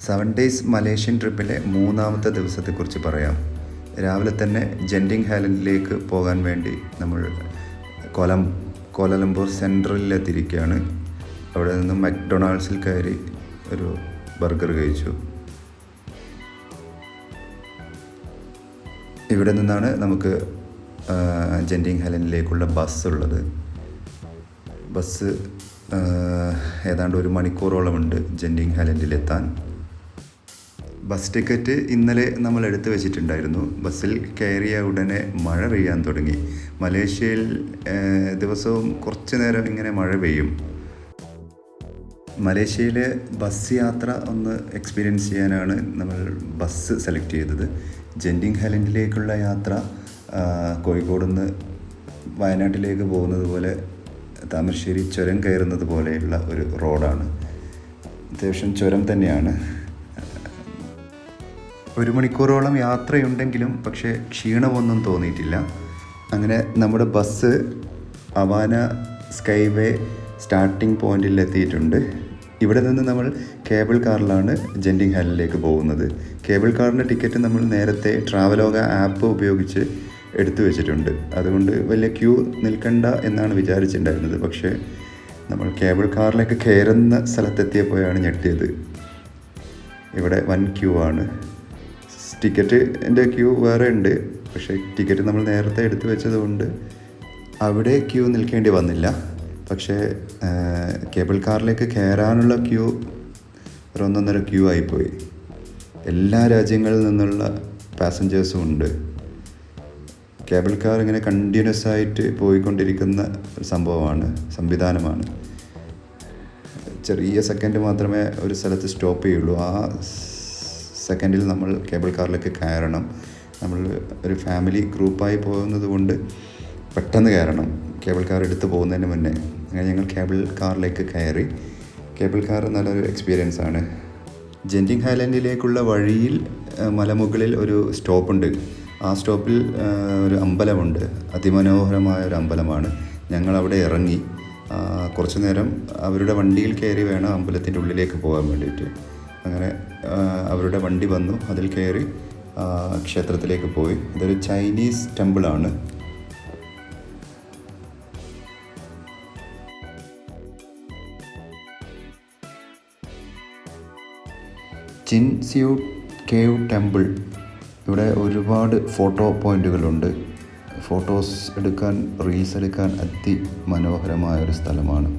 7 days Malaysian ട്രിപ്പിലെ മൂന്നാമത്തെ ദിവസത്തെക്കുറിച്ച് പറയാം. രാവിലെ തന്നെ ജെൻഡിങ് ഹാലൻഡിലേക്ക് പോകാൻ വേണ്ടി നമ്മൾ കോലാലംപൂർ സെൻട്രലിലെത്തിയിരിക്കുകയാണ്. അവിടെ നിന്ന് മക്ഡൊണാൾഡ്സിൽ കയറി ഒരു ബർഗർ കഴിച്ചു. ഇവിടെ നിന്നാണ് നമുക്ക് ജെൻഡിങ് ഹാലൻഡിലേക്കുള്ള ബസ് ഉള്ളത്. ബസ് ഏതാണ്ട് 1 മണിക്കൂറോളമുണ്ട് ജെൻഡിങ് ഹാലൻഡിലെത്താൻ. ബസ് ടിക്കറ്റ് ഇന്നലെ നമ്മൾ എടുത്തു വെച്ചിട്ടുണ്ടായിരുന്നു. ബസ്സിൽ കയറിയ ഉടനെ മഴ പെയ്യാൻ തുടങ്ങി. മലേഷ്യയിൽ ദിവസവും കുറച്ച് നേരം ഇങ്ങനെ മഴ പെയ്യും. മലേഷ്യയിലെ ബസ് യാത്ര ഒന്ന് എക്സ്പീരിയൻസ് ചെയ്യാനാണ് നമ്മൾ ബസ് സെലക്ട് ചെയ്തത്. ജെൻഡിങ് ഹാലൻഡിലേക്കുള്ള യാത്ര കോഴിക്കോട് നിന്ന് വയനാട്ടിലേക്ക് പോകുന്നത് പോലെ താമരശ്ശേരി ചുരം കയറുന്നത് പോലെയുള്ള ഒരു റോഡാണ്. അത്യാവശ്യം ചുരം തന്നെയാണ്. 1 മണിക്കൂറോളം യാത്രയുണ്ടെങ്കിലും പക്ഷേ ക്ഷീണമൊന്നും തോന്നിയിട്ടില്ല. അങ്ങനെ നമ്മുടെ ബസ് അവാന സ്കൈവേ സ്റ്റാർട്ടിംഗ് പോയിന്റിൽ എത്തിയിട്ടുണ്ട്. ഇവിടെ നിന്ന് നമ്മൾ കേബിൾ കാറിലാണ് ജെൻഡിങ് ഹാലൻഡിലേക്ക് പോകുന്നത്. കേബിൾ കാറിൻ്റെ ടിക്കറ്റ് നമ്മൾ നേരത്തെ ട്രാവലോഗ ആപ്പ് ഉപയോഗിച്ച് എടുത്തു വെച്ചിട്ടുണ്ട്. അതുകൊണ്ട് വലിയ ക്യൂ നിൽക്കണ്ട എന്നാണ് വിചാരിച്ചിട്ടുണ്ടായിരുന്നത്. പക്ഷേ നമ്മൾ കേബിൾ കാറിലേക്ക് കയറുന്ന സ്ഥലത്തെത്തിയപ്പോഴാണ് ഞെട്ടിയത്. ഇവിടെ വൻ ക്യൂ ആണ്. ടിക്കറ്റിൻ്റെ ക്യൂ വേറെ ഉണ്ട്. പക്ഷേ ടിക്കറ്റ് നമ്മൾ നേരത്തെ എടുത്തു വെച്ചതുകൊണ്ട് അവിടെ ക്യൂ നിൽക്കേണ്ടി വന്നില്ല. പക്ഷേ കേബിൾ കാറിലേക്ക് കയറാനുള്ള ക്യൂ ഒരു 1.5 ക്യൂ ആയിപ്പോയി. എല്ലാ രാജ്യങ്ങളിൽ നിന്നുള്ള പാസഞ്ചേഴ്സും ഉണ്ട്. കേബിൾ കാർ ഇങ്ങനെ കണ്ടിന്യൂസ് ആയിട്ട് പോയിക്കൊണ്ടിരിക്കുന്ന ഒരു സംവിധാനമാണ്. ചെറിയ സെക്കൻഡ് മാത്രമേ ഒരു സ്ഥലത്ത് സ്റ്റോപ്പ് ചെയ്യുള്ളൂ. ആ സെക്കൻഡിൽ നമ്മൾ കേബിൾ കാറിലേക്ക് കയറണം. നമ്മൾ ഒരു ഫാമിലി ഗ്രൂപ്പായി പോകുന്നത് കൊണ്ട് പെട്ടെന്ന് കയറണം, കേബിൾ കാർ എടുത്ത് പോകുന്നതിന് മുന്നേ. അങ്ങനെ ഞങ്ങൾ കേബിൾ കാറിലേക്ക് കയറി. കേബിൾ കാർ നല്ലൊരു എക്സ്പീരിയൻസ് ആണ്. ജെൻഡിങ് ഹാലൻഡിലേക്കുള്ള വഴിയിൽ മലമുകളിൽ ഒരു സ്റ്റോപ്പുണ്ട്. ആ സ്റ്റോപ്പിൽ ഒരു അമ്പലമുണ്ട്. അതിമനോഹരമായ ഒരു അമ്പലമാണ്. ഞങ്ങൾ അവിടെ ഇറങ്ങി കുറച്ച് നേരം അവരുടെ വണ്ടിയിൽ കയറി വേണം അമ്പലത്തിൻ്റെ ഉള്ളിലേക്ക് പോകാൻ വേണ്ടിയിട്ട്. അങ്ങനെ അവരുടെ വണ്ടി വന്നു, അതിൽ കയറി ക്ഷേത്രത്തിലേക്ക് പോയി. ഇതൊരു ചൈനീസ് ടെമ്പിളാണ്. Chin Swee cave temple. ഇവിടെ ഒരുപാട് ഫോട്ടോ പോയിന്റുകളുണ്ട്. ഫോട്ടോസ് എടുക്കാൻ, റീൽസ് എടുക്കാൻ അതിമനോഹരമായൊരു സ്ഥലമാണ്.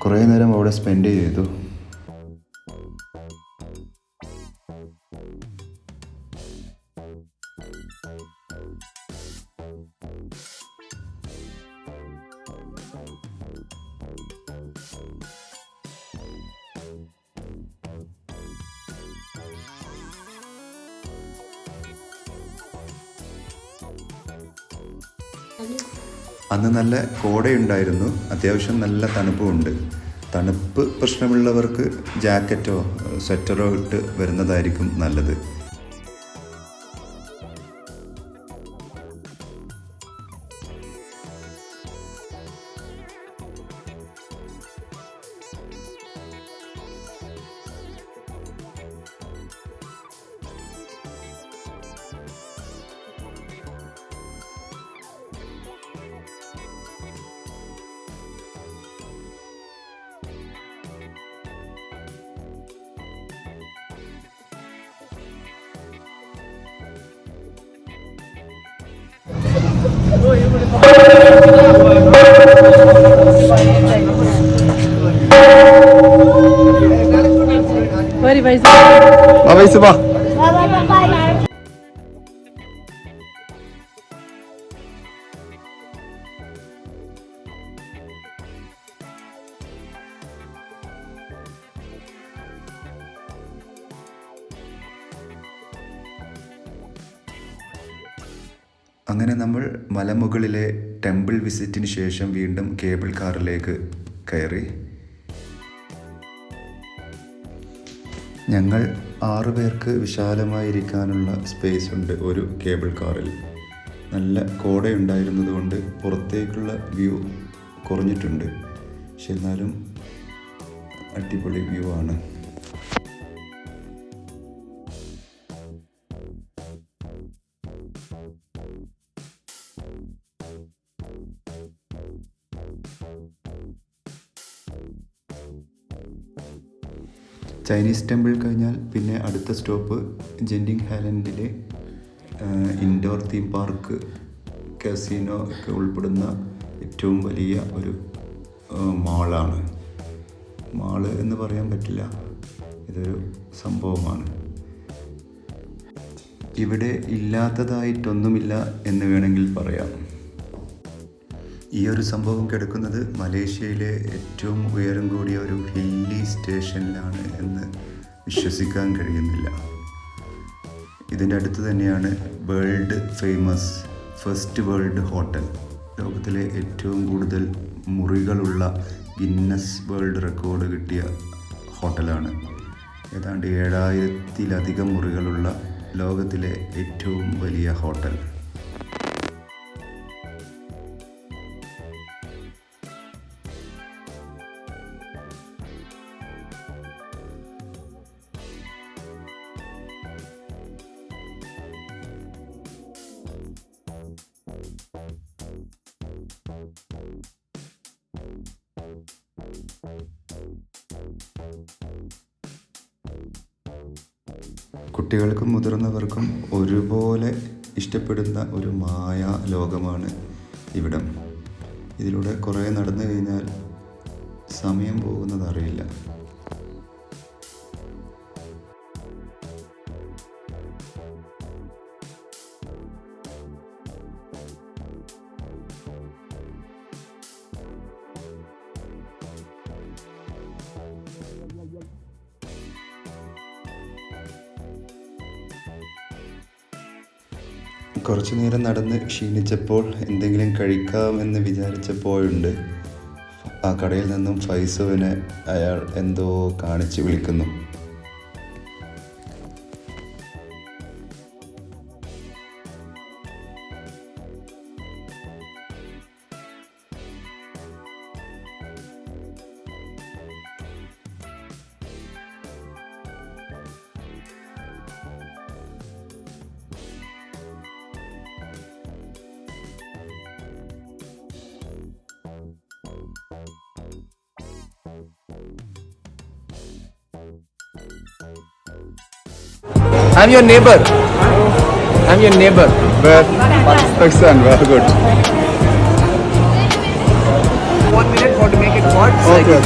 കുറേ നേരം അവിടെ സ്പെൻഡ് ചെയ്തു. അന്ന് നല്ല കോടയുണ്ടായിരുന്നു. അത്യാവശ്യം നല്ല തണുപ്പുമുണ്ട്. തണുപ്പ് പ്രശ്നമുള്ളവർക്ക് ജാക്കറ്റോ സ്വെറ്ററോ ഇട്ട് വരുന്നതായിരിക്കും നല്ലത്. അങ്ങനെ നമ്മൾ മലമുകളിലെ ടെമ്പിൾ വിസിറ്റിന് ശേഷം വീണ്ടും കേബിൾ കാറിലേക്ക് കയറി. ഞങ്ങൾ 6 പേർക്ക് വിശാലമായിരിക്കാനുള്ള സ്പേസ് ഉണ്ട് ഒരു കേബിൾ കാറിൽ. നല്ല കോടയുണ്ടായിരുന്നത് കൊണ്ട് പുറത്തേക്കുള്ള വ്യൂ കുറഞ്ഞിട്ടുണ്ട്. പക്ഷെ എന്നാലും അടിപൊളി വ്യൂ ആണ്. ചൈനീസ് ടെമ്പിൾ കഴിഞ്ഞാൽ പിന്നെ അടുത്ത സ്റ്റോപ്പ് ജെൻറ്റിങ് ഹാലൻഡിലെ ഇൻഡോർ തീം പാർക്ക്, കാസിനോ ഒക്കെ ഉൾപ്പെടുന്ന ഏറ്റവും വലിയ ഒരു മാളാണ്. മാള് എന്ന് പറയാൻ പറ്റില്ല, ഇതൊരു സംഭവമാണ്. ഇവിടെ ഇല്ലാത്തതായിട്ടൊന്നുമില്ല എന്ന് വേണമെങ്കിൽ പറയാം. ഈ ഒരു സംഭവം കിടക്കുന്നത് മലേഷ്യയിലെ ഏറ്റവും ഉയരം കൂടിയ ഒരു ഹില്ലി സ്റ്റേഷനിലാണ് എന്ന് വിശ്വസിക്കാൻ കഴിയുന്നില്ല. ഇതിൻ്റെ അടുത്ത് തന്നെയാണ് world famous first world hotel. ലോകത്തിലെ ഏറ്റവും കൂടുതൽ മുറികളുള്ള ഗിന്നസ് വേൾഡ് റെക്കോർഡ് കിട്ടിയ ഹോട്ടലാണ്. ഏതാണ്ട് 7000-ലധികം മുറികളുള്ള ലോകത്തിലെ ഏറ്റവും വലിയ ഹോട്ടൽ. കുട്ടികൾക്കും മുതിർന്നവർക്കും ഒരുപോലെ ഇഷ്ടപ്പെടുന്ന ഒരു മായാ ലോകമാണ് ഇവിടം. ഇതിലൂടെ കുറേ നടന്നു കഴിഞ്ഞാൽ സമയം പോകുന്നത് അറിയില്ല. കുറച്ചു നേരം നടന്ന് ക്ഷീണിച്ചപ്പോൾ എന്തെങ്കിലും കഴിക്കാമെന്ന് വിചാരിച്ചപ്പോഴുണ്ട് ആ കടയിൽ നിന്നും ഫൈസുവിനെ അയാൾ എന്തോ കാണിച്ച് വിളിക്കുന്നു. I'm your neighbor. I'm your neighbor. Where? Pakistan. Very good. 1 minute for to make it hot. Okay.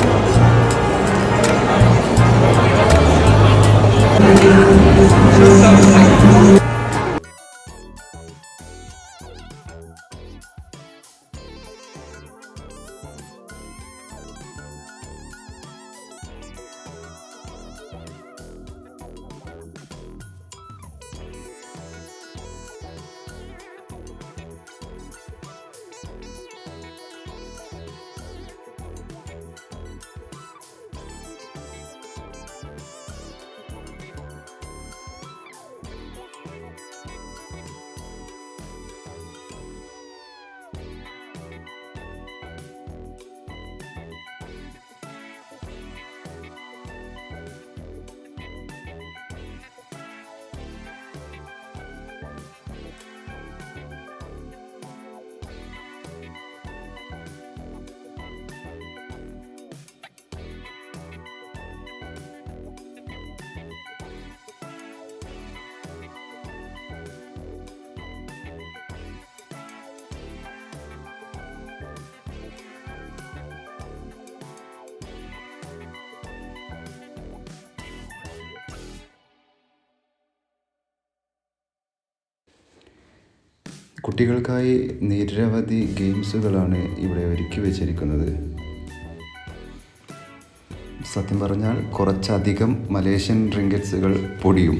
കുട്ടികൾക്കായി നിരവധി ഗെയിംസുകളാണ് ഇവിടെ ഒരുക്കി വെച്ചിരിക്കുന്നത്. സത്യം പറഞ്ഞാൽ കുറച്ചധികം മലേഷ്യൻ റിങ്കറ്റ്സുകൾ പൊടിയും.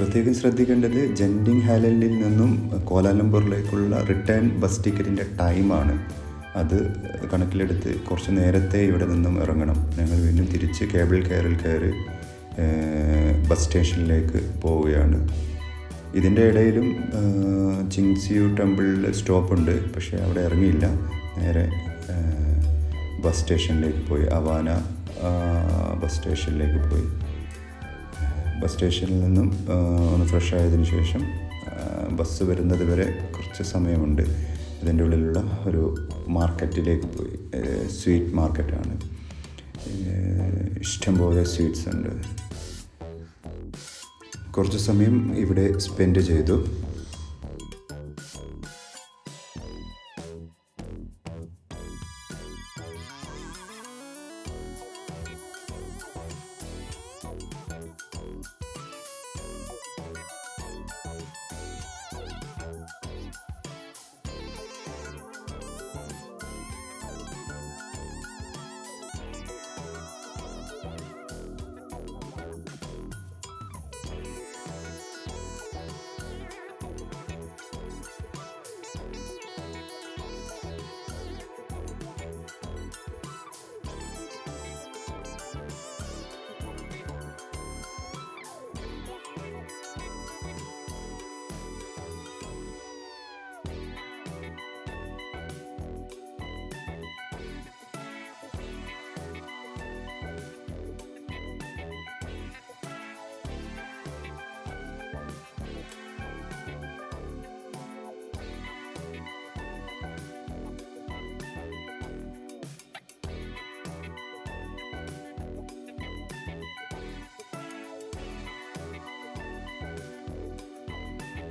പ്രത്യേകം ശ്രദ്ധിക്കേണ്ടത് ജെൻഡിങ് ഹാലൻഡിൽ നിന്നും കോലാലംപൂറിലേക്കുള്ള റിട്ടേൺ ബസ് ടിക്കറ്റിൻ്റെ ടൈമാണ്. അത് കണക്കിലെടുത്ത് കുറച്ച് നേരത്തെ ഇവിടെ നിന്നും ഇറങ്ങണം. ഞങ്ങൾ വീണ്ടും തിരിച്ച് കേബിൾ കാറിൽ കയറി ബസ് സ്റ്റേഷനിലേക്ക് പോവുകയാണ്. ഇതിൻ്റെ ഇടയിലും ചിങ്സിയു ടെമ്പിളിൽ സ്റ്റോപ്പുണ്ട്, പക്ഷേ അവിടെ ഇറങ്ങിയില്ല. നേരെ ബസ് സ്റ്റേഷനിലേക്ക് പോയി, അവാന ബസ് സ്റ്റേഷനിലേക്ക് പോയി. ബസ് സ്റ്റേഷനിൽ നിന്നും ഒന്ന് ഫ്രഷ് ആയതിനു ശേഷം ബസ് വരുന്നത് വരെ കുറച്ച് സമയമുണ്ട്. ഇതിൻ്റെ ഉള്ളിലുള്ള ഒരു മാർക്കറ്റിലേക്ക് പോയി. സ്വീറ്റ് മാർക്കറ്റാണ്, ഇഷ്ടംപോലെ സ്വീറ്റ്സ് ഉണ്ട്. കുറച്ച് സമയം ഇവിടെ സ്പെൻഡ് ചെയ്തു.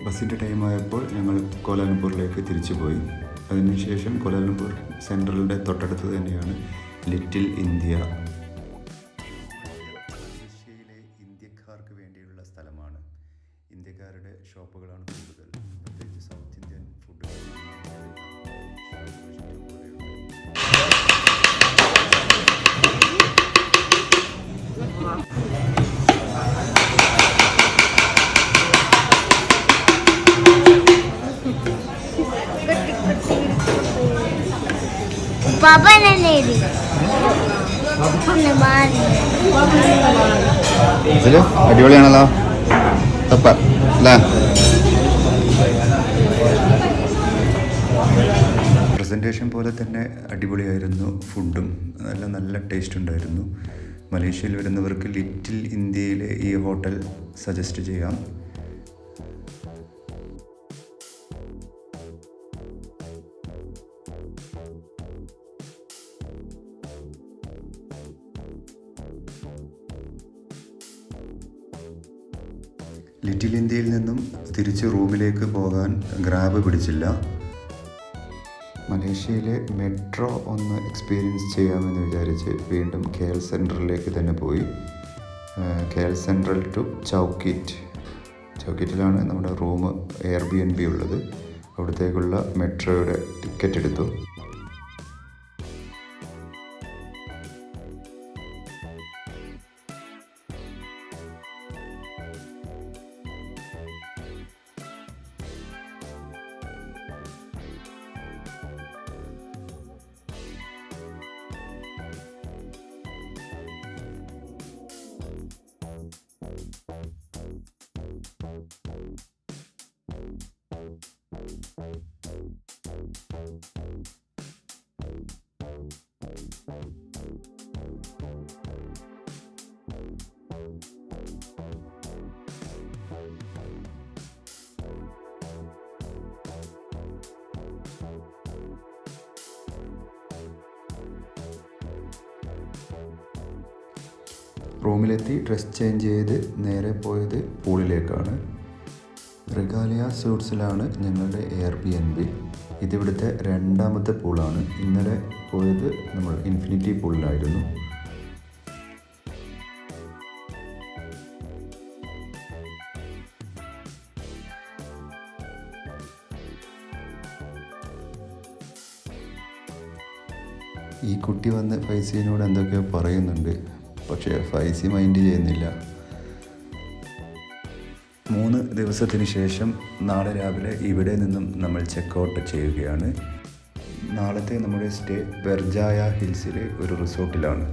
ബസ്സിൻ്റെ ടൈമായപ്പോൾ ഞങ്ങൾ കോലാലംപൂറിലേക്ക് തിരിച്ചു പോയി. അതിനുശേഷം കോലാലംപൂർ സെൻട്രലിൻ്റെ തൊട്ടടുത്ത് തന്നെയാണ് ലിറ്റിൽ ഇന്ത്യ. മലേഷ്യയിലെ ഇന്ത്യക്കാർക്ക് വേണ്ടിയുള്ള സ്ഥലമാണ്. ഇന്ത്യക്കാരുടെ ഷോപ്പുകളാണ് കൂടുതൽ, പ്രത്യേകിച്ച് സൗത്ത് ഇന്ത്യൻ ഫുഡ്. അടിപൊളിയാണല്ലോ. പ്രസൻറ്റേഷൻ പോലെ തന്നെ അടിപൊളിയായിരുന്നു. ഫുഡും നല്ല ടേസ്റ്റ് ഉണ്ടായിരുന്നു. മലേഷ്യയിൽ വരുന്നവർക്ക് ലിറ്റിൽ ഇന്ത്യയിലെ ഈ ഹോട്ടൽ സജസ്റ്റ് ചെയ്യാം. ലിറ്റിൽ ഇന്ത്യയിൽ നിന്നും തിരിച്ച് റൂമിലേക്ക് പോകാൻ ഗ്രാബ് പിടിച്ചില്ല. മലേഷ്യയിലെ മെട്രോ ഒന്ന് എക്സ്പീരിയൻസ് ചെയ്യാമെന്ന് വിചാരിച്ച് വീണ്ടും KL സെൻട്രലിലേക്ക് തന്നെ പോയി. KL സെൻട്രൽ ടു ചൗക്കിറ്റിലാണ് നമ്മുടെ റൂം Airbnb ഉള്ളത്. അവിടത്തേക്കുള്ള മെട്രോയുടെ ടിക്കറ്റ് എടുത്തു. റൂമിലെത്തി ഡ്രസ് ചേഞ്ച് ചെയ്ത് നേരെ പോയത് പൂളിലേക്കാണ്. റിഗാലിയ സൂട്ട്സിലാണ് ഞങ്ങളുടെ Airbnb. ഇതിവിടുത്തെ രണ്ടാമത്തെ പൂളാണ്. ഇന്നലെ പോയത് നമ്മൾ ഇൻഫിനിറ്റി പൂളിലായിരുന്നു. ഈ കുട്ടി വന്ന് ഫൈസിനോട് എന്തൊക്കെയോ പറയുന്നുണ്ട്, പക്ഷേ ഫൈസി മൈൻഡ് ചെയ്യുന്നില്ല. 3 ദിവസത്തിന് ശേഷം നാളെ രാവിലെ ഇവിടെ നിന്നും നമ്മൾ ചെക്കൗട്ട് ചെയ്യുകയാണ്. നാളത്തെ നമ്മുടെ സ്റ്റേ ബെർജായ ഹിൽസിലെ ഒരു റിസോർട്ടിലാണ്.